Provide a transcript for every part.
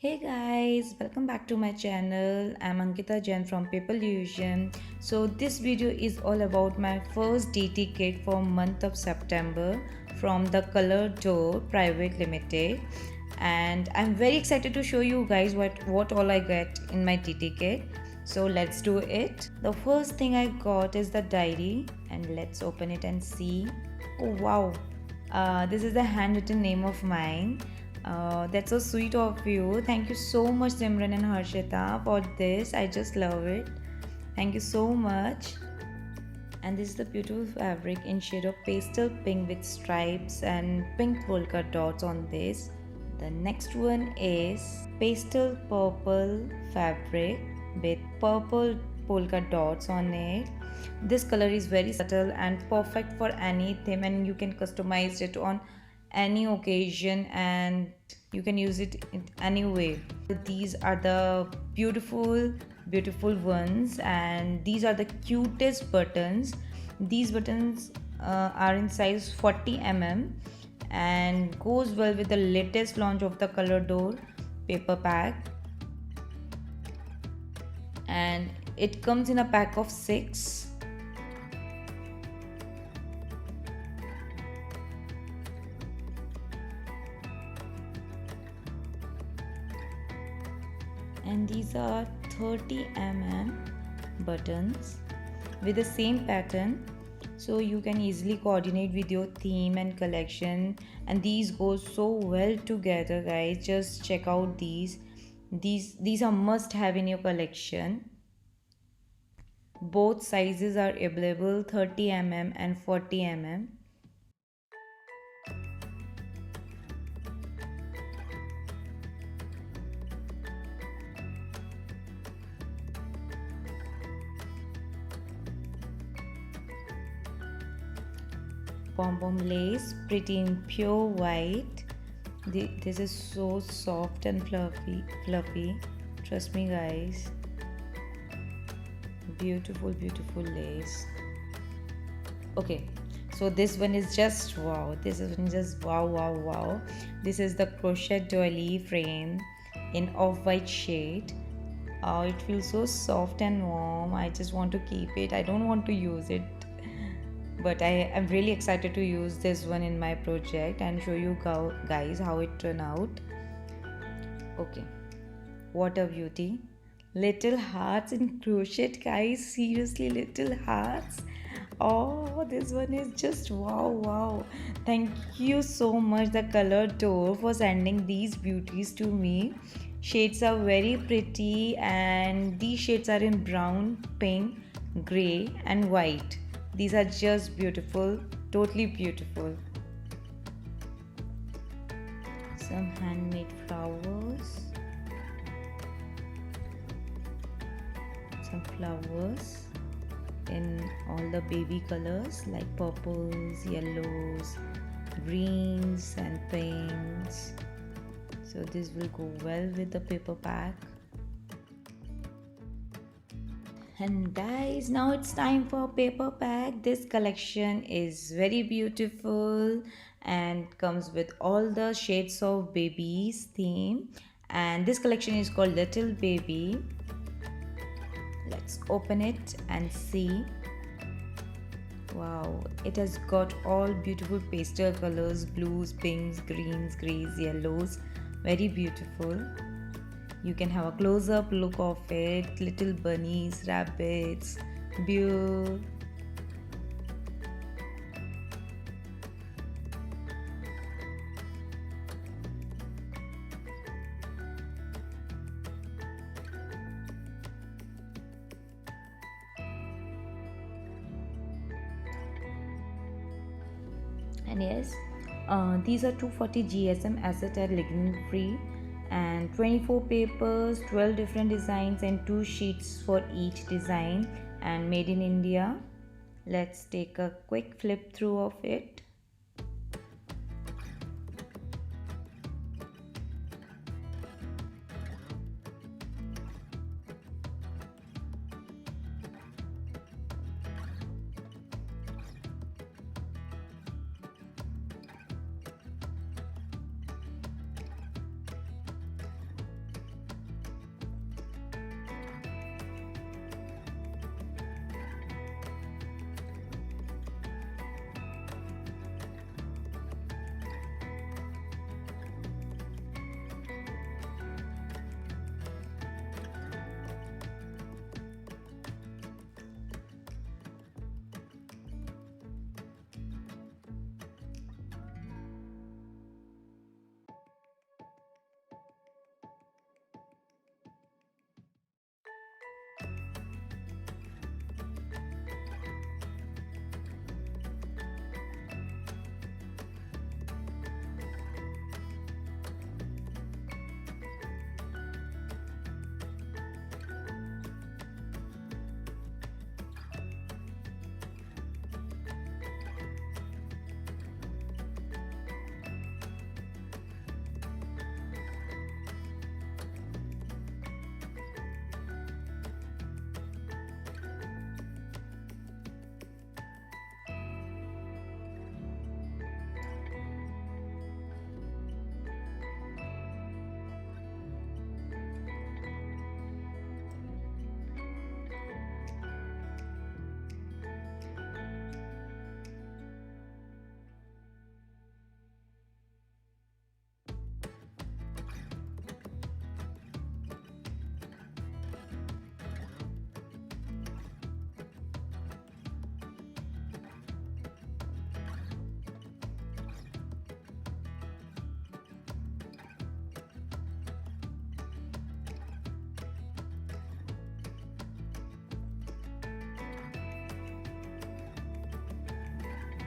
Hey guys, welcome back to my channel. I'm Ankita Jain from PAPERILLUSION. So this video is all about my first DT kit for month of September from Thecolordoor Private Limited, and I'm very excited to show you guys what all I get in my DT kit. So let's do it. The first thing I got is the diary, and let's open it and see. Oh wow, this is the handwritten name of mine. That's so sweet of you. Thank you so much, Simran and Harshita, for this. I just love it. Thank you so much. And this is the beautiful fabric in shade of pastel pink with stripes and pink polka dots on this. The next one is pastel purple fabric with purple polka dots on it. This color is very subtle and perfect for any theme, and you can customize it on any occasion and you can use it in any way. These are the beautiful ones, and these are the cutest buttons. These buttons are in size 40 and goes well with the latest launch of Thecolordoor paper pack, and it comes in a pack of 6. And these are 30 buttons with the same pattern, so you can easily coordinate with your theme and collection, and these go so well together, guys. Just check out these are must have in your collection. Both sizes are available, 30 and 40 pom pom lace, pretty in pure white. This is so soft and fluffy. Trust me, guys. Beautiful lace. Okay, so this one is just wow. This is one just wow. This is the crochet doily frame in off-white shade. It feels so soft and warm. I just want to keep it. I don't want to use it, but I am really excited to use this one in my project and show you guys how it turned out. Okay, what a beauty. Little hearts in crochet, guys. Seriously, little hearts. Oh, this one is just wow. Thank you so much, Thecolordoor, for sending these beauties to me. Shades are very pretty, and these shades are in brown, pink, gray and white. These are just beautiful, totally beautiful. Some handmade flowers. Some flowers in all the baby colors like purples, yellows, greens and pinks. So this will go well with the paper pack. And guys, now it's time for paper pack. This collection is very beautiful and comes with all the shades of babies theme, and this collection is called Little Baby. Let's open it and see. Wow, it has got all beautiful pastel colors, blues, pinks, greens, grays, yellows. Very beautiful. You can have a close-up look of it. Little bunnies, rabbits, beautiful. And yes, these are 240 GSM acetate lignin free, and 24 papers, 12 different designs and 2 sheets for each design, and made in India. Let's take a quick flip through of it.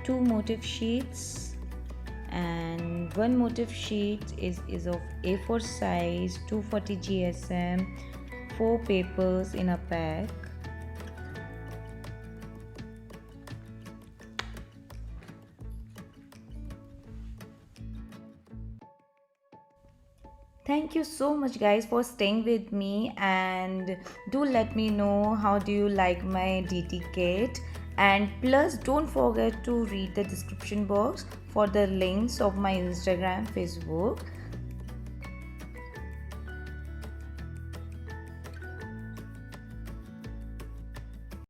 2 motif sheets, and one motif sheet is of A4 size, 240 GSM, 4 papers in a pack. Thank you so much guys for staying with me, and do let me know how do you like my DT kit, and plus don't forget to read the description box for the links of my Instagram, Facebook.